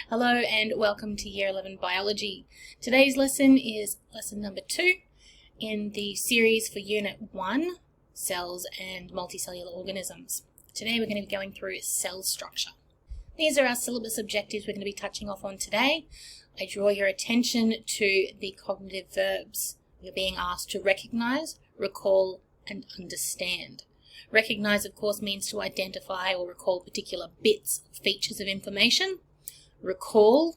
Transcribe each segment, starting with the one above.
Hello and welcome to Year 11 Biology. Today's lesson is lesson number 2 in the series for Unit 1, Cells and Multicellular Organisms. Today we're going to be going through cell structure. These are our syllabus objectives we're going to be touching off on today. I draw your attention to the cognitive verbs. You're being asked to recognize, recall, and understand. Recognize, of course, means to identify or recall particular bits or features of information. Recall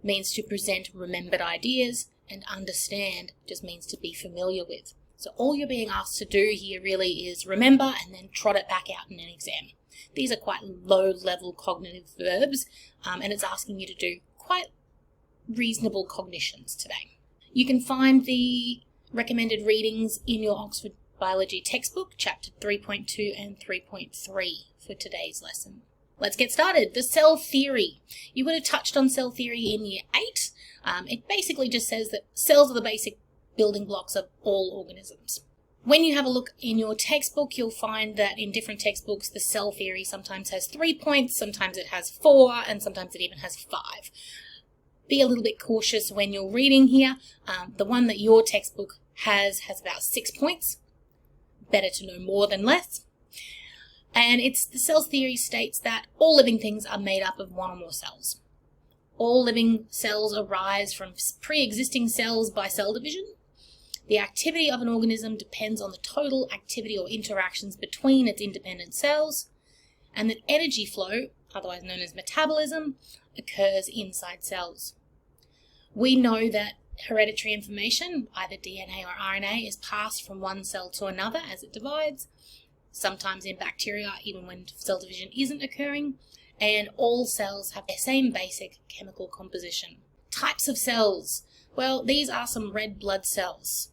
means to present remembered ideas, and understand just means to be familiar with. So all you're being asked to do here really is remember and then trot it back out in an exam. These are quite low-level cognitive verbs, and it's asking you to do quite reasonable cognitions today. You can find the recommended readings in your Oxford Biology textbook, chapter 3.2 and 3.3 for today's lesson. Let's get started. The cell theory. You would have touched on cell theory in year 8. It basically just says that cells are the basic building blocks of all organisms. When you have a look in your textbook, you'll find that in different textbooks, the cell theory sometimes has 3 points, sometimes it has 4, and sometimes it even has 5. Be a little bit cautious when you're reading here. The one that your textbook has about 6 points. Better to know more than less. And the cell theory states that all living things are made up of one or more cells. All living cells arise from pre-existing cells by cell division. The activity of an organism depends on the total activity or interactions between its independent cells, and that energy flow, otherwise known as metabolism, occurs inside cells. We know that hereditary information, either DNA or RNA, is passed from one cell to another as it divides, sometimes in bacteria, even when cell division isn't occurring, and all cells have the same basic chemical composition. Types of cells. Well, these are some red blood cells.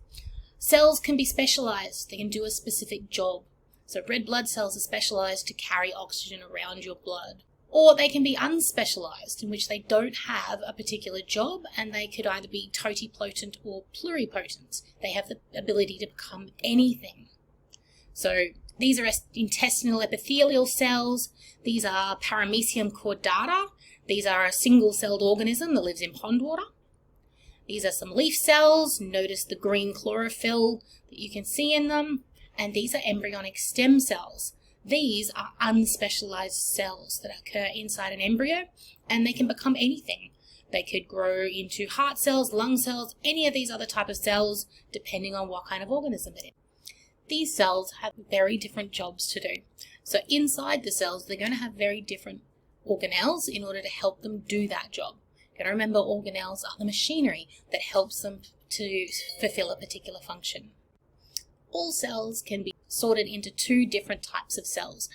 Cells can be specialized. They can do a specific job. So red blood cells are specialized to carry oxygen around your blood. Or they can be unspecialized, in which they don't have a particular job, and they could either be totipotent or pluripotent. They have the ability to become anything. So these are intestinal epithelial cells. These are Paramecium cordata. These are a single-celled organism that lives in pond water. These are some leaf cells. Notice the green chlorophyll that you can see in them. And these are embryonic stem cells. These are unspecialized cells that occur inside an embryo, and they can become anything. They could grow into heart cells, lung cells, any of these other type of cells, depending on what kind of organism it is. These cells have very different jobs to do. So inside the cells, they're going to have very different organelles in order to help them do that job. You've got to remember, organelles are the machinery that helps them to fulfill a particular function. All cells can be sorted into 2 different types of cells,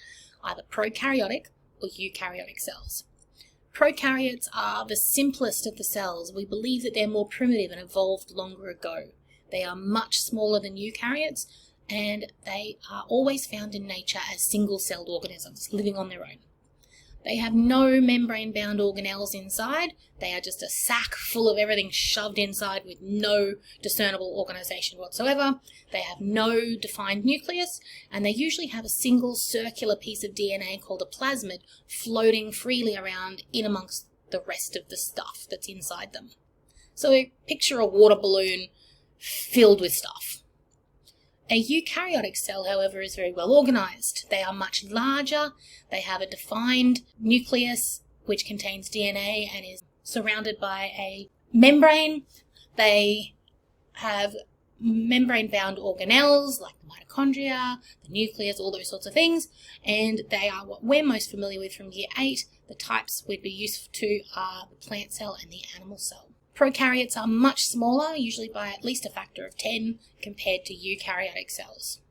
either prokaryotic or eukaryotic cells. Prokaryotes are the simplest of the cells. We believe that they're more primitive and evolved longer ago. They are much smaller than eukaryotes, and they are always found in nature as single-celled organisms living on their own. They have no membrane-bound organelles inside. They are just a sack full of everything shoved inside with no discernible organization whatsoever. They have no defined nucleus, and they usually have a single circular piece of DNA called a plasmid floating freely around in amongst the rest of the stuff that's inside them. So picture a water balloon filled with stuff. A eukaryotic cell, however, is very well organized. They are much larger. They have a defined nucleus which contains DNA and is surrounded by a membrane. They have membrane-bound organelles like the mitochondria, the nucleus, all those sorts of things, and they are what we're most familiar with from year 8. The types we'd be used to are the plant cell and the animal cell. Prokaryotes are much smaller, usually by at least a factor of 10 compared to eukaryotic cells.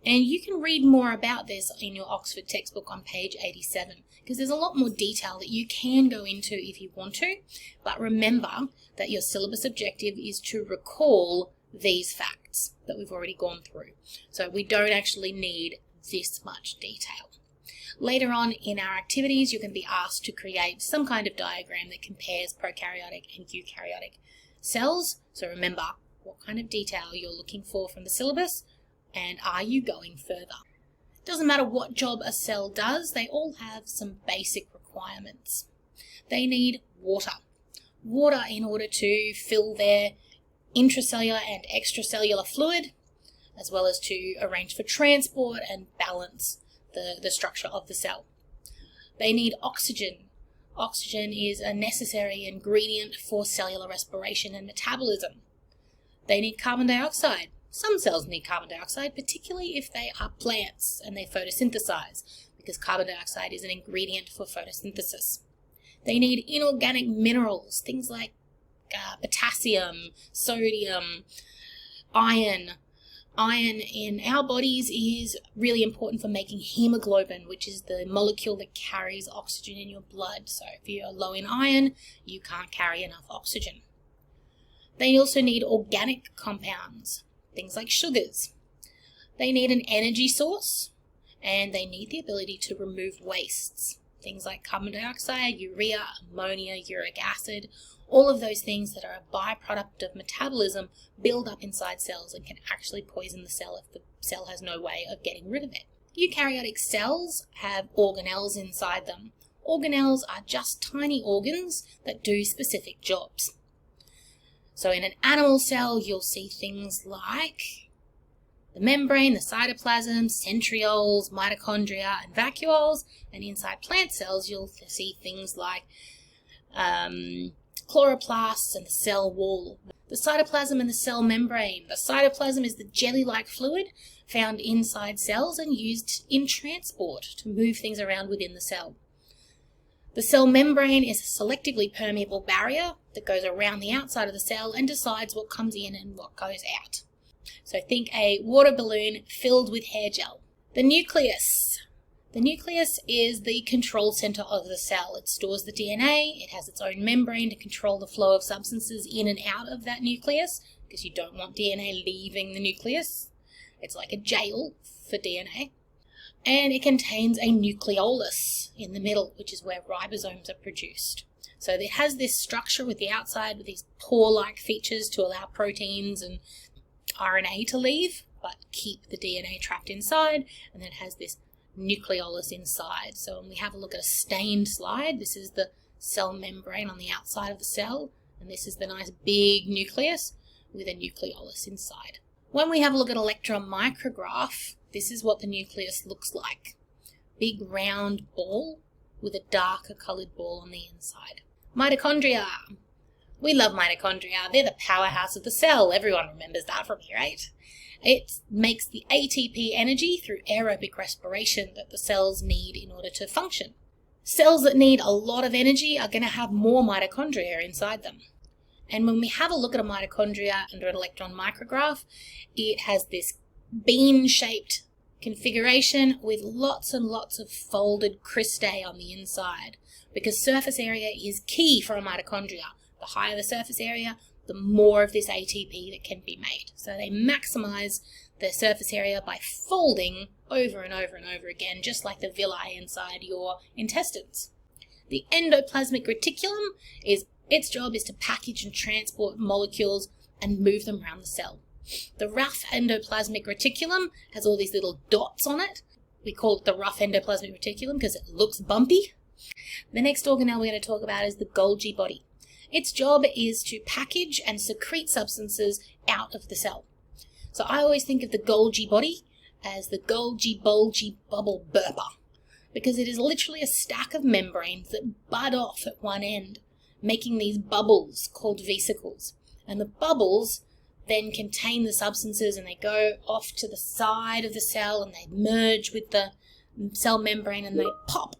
And you can read more about this in your Oxford textbook on page 87, because there's a lot more detail that you can go into if you want to, but remember that your syllabus objective is to recall these facts that we've already gone through. So we don't actually need this much detail. Later on in our activities, you can be asked to create some kind of diagram that compares prokaryotic and eukaryotic cells. So remember what kind of detail you're looking for from the syllabus, and are you going further? It doesn't matter what job a cell does, they all have some basic requirements. They need water. Water in order to fill their intracellular and extracellular fluid, as well as to arrange for transport and balance the structure of the cell. They need oxygen. Oxygen is a necessary ingredient for cellular respiration and metabolism. They need carbon dioxide. Some cells need carbon dioxide, particularly if they are plants and they photosynthesize, because carbon dioxide is an ingredient for photosynthesis. They need inorganic minerals, things like potassium, sodium, iron. Iron in our bodies is really important for making hemoglobin, which is the molecule that carries oxygen in your blood. So if you're low in iron, you can't carry enough oxygen. They also need organic compounds, things like sugars. They need an energy source, and they need the ability to remove wastes, things like carbon dioxide, urea, ammonia, uric acid. All of those things that are a byproduct of metabolism build up inside cells and can actually poison the cell if the cell has no way of getting rid of it. Eukaryotic cells have organelles inside them. Organelles are just tiny organs that do specific jobs. So in an animal cell, you'll see things like the membrane, the cytoplasm, centrioles, mitochondria, and vacuoles. And inside plant cells, you'll see things like chloroplasts and the cell wall. The cytoplasm and the cell membrane. The cytoplasm is the jelly-like fluid found inside cells and used in transport to move things around within the cell. The cell membrane is a selectively permeable barrier that goes around the outside of the cell and decides what comes in and what goes out. So think a water balloon filled with hair gel. The nucleus. The nucleus is the control center of the cell. It stores the DNA. It has its own membrane to control the flow of substances in and out of that nucleus, because you don't want DNA leaving the nucleus. It's like a jail for DNA. And it contains a nucleolus in the middle, which is where ribosomes are produced. So it has this structure with the outside with these pore-like features to allow proteins and RNA to leave, but keep the DNA trapped inside, and then it has this nucleolus inside. So when we have a look at a stained slide, this is the cell membrane on the outside of the cell, and this is the nice big nucleus with a nucleolus inside. When we have a look at electron micrograph, this is what the nucleus looks like. Big round ball with a darker coloured ball on the inside. Mitochondria. We love mitochondria. They're the powerhouse of the cell. Everyone remembers that from here, right? It makes the ATP energy through aerobic respiration that the cells need in order to function. Cells that need a lot of energy are going to have more mitochondria inside them. And when we have a look at a mitochondria under an electron micrograph, it has this bean-shaped configuration with lots and lots of folded cristae on the inside, because surface area is key for a mitochondria. The higher the surface area, the more of this ATP that can be made. So they maximize their surface area by folding over and over and over again, just like the villi inside your intestines. The endoplasmic reticulum, its job is to package and transport molecules and move them around the cell. The rough endoplasmic reticulum has all these little dots on it. We call it the rough endoplasmic reticulum because it looks bumpy. The next organelle we're going to talk about is the Golgi body. Its job is to package and secrete substances out of the cell. So I always think of the Golgi body as the Golgi bulgy bubble burper, because it is literally a stack of membranes that bud off at one end, making these bubbles called vesicles. And the bubbles then contain the substances and they go off to the side of the cell and they merge with the cell membrane and they pop,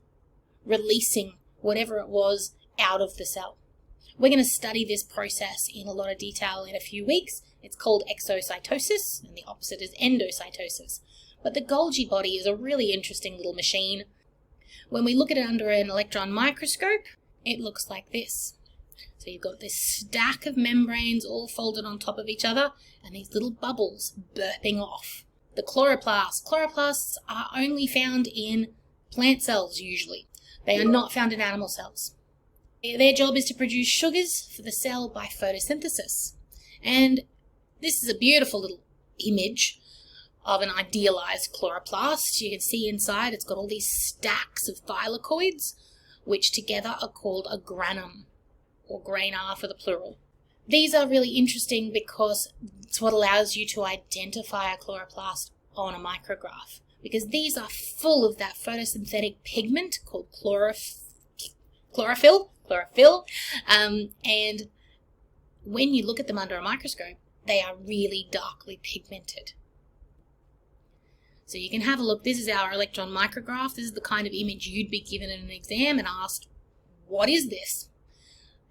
releasing whatever it was out of the cell. We're going to study this process in a lot of detail in a few weeks. It's called exocytosis, and the opposite is endocytosis. But the Golgi body is a really interesting little machine. When we look at it under an electron microscope, it looks like this. So you've got this stack of membranes all folded on top of each other, and these little bubbles burping off. The chloroplasts. Chloroplasts are only found in plant cells usually. They are not found in animal cells. Their job is to produce sugars for the cell by photosynthesis. And this is a beautiful little image of an idealized chloroplast. You can see inside it's got all these stacks of thylakoids. which together are called a granum, or granar for the plural. These are really interesting because it's what allows you to identify a chloroplast on a micrograph, because these are full of that photosynthetic pigment called chlorophyll, and when you look at them under a microscope, they are really darkly pigmented. So you can have a look. This is our electron micrograph. This is the kind of image you'd be given in an exam and asked, what is this?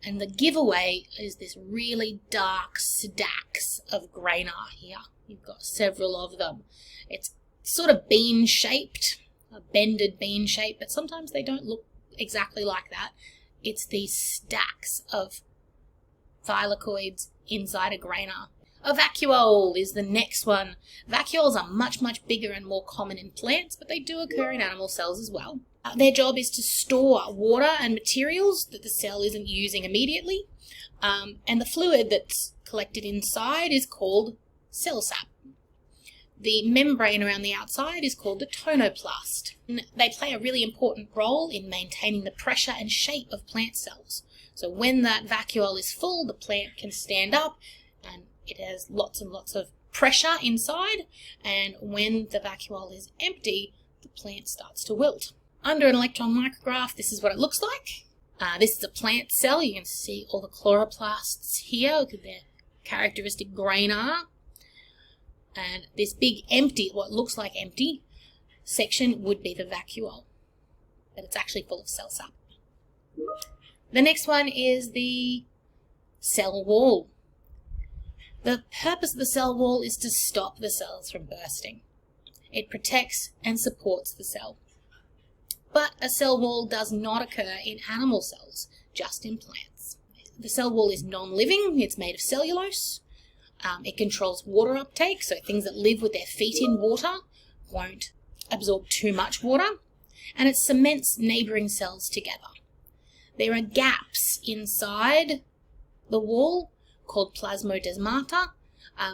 And the giveaway is this really dark stacks of granar here. You've got several of them. It's sort of bean-shaped, a bended bean shape, but sometimes they don't look exactly like that. It's these stacks of thylakoids inside a granar. A vacuole is the next one. Vacuoles are much, much bigger and more common in plants, but they do occur in animal cells as well. Their job is to store water and materials that the cell isn't using immediately, and the fluid that's collected inside is called cell sap. The membrane around the outside is called the tonoplast. They play a really important role in maintaining the pressure and shape of plant cells. So when that vacuole is full, the plant can stand up and it has lots and lots of pressure inside, and when the vacuole is empty, the plant starts to wilt. Under an electron micrograph, this is what it looks like. This is a plant cell. You can see all the chloroplasts here. Look at their characteristic granar. And this big empty, what looks like empty, section would be the vacuole. But it's actually full of cell sap. The next one is the cell wall. The purpose of the cell wall is to stop the cells from bursting. It protects and supports the cell. But a cell wall does not occur in animal cells, just in plants. The cell wall is non-living. It's made of cellulose. It controls water uptake, so things that live with their feet in water won't absorb too much water. And it cements neighbouring cells together. There are gaps inside the wall called plasmodesmata,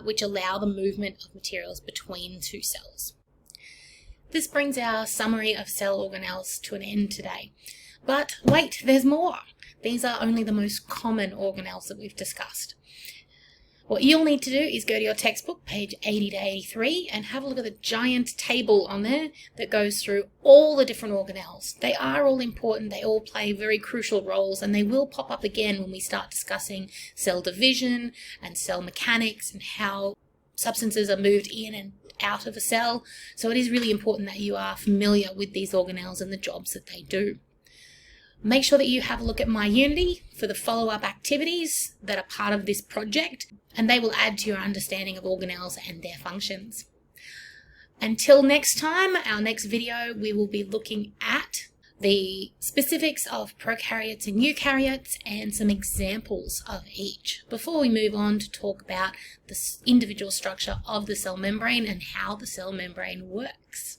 which allow the movement of materials between two cells. This brings our summary of cell organelles to an end today. But wait, there's more. These are only the most common organelles that we've discussed. What you'll need to do is go to your textbook, page 80 to 83, and have a look at the giant table on there that goes through all the different organelles. They are all important, they all play very crucial roles, and they will pop up again when we start discussing cell division and cell mechanics and how substances are moved in and out of a cell. So it is really important that you are familiar with these organelles and the jobs that they do. Make sure that you have a look at MyUnity for the follow-up activities that are part of this project, and they will add to your understanding of organelles and their functions. Until next time, our next video, we will be looking at the specifics of prokaryotes and eukaryotes and some examples of each, before we move on to talk about the individual structure of the cell membrane and how the cell membrane works.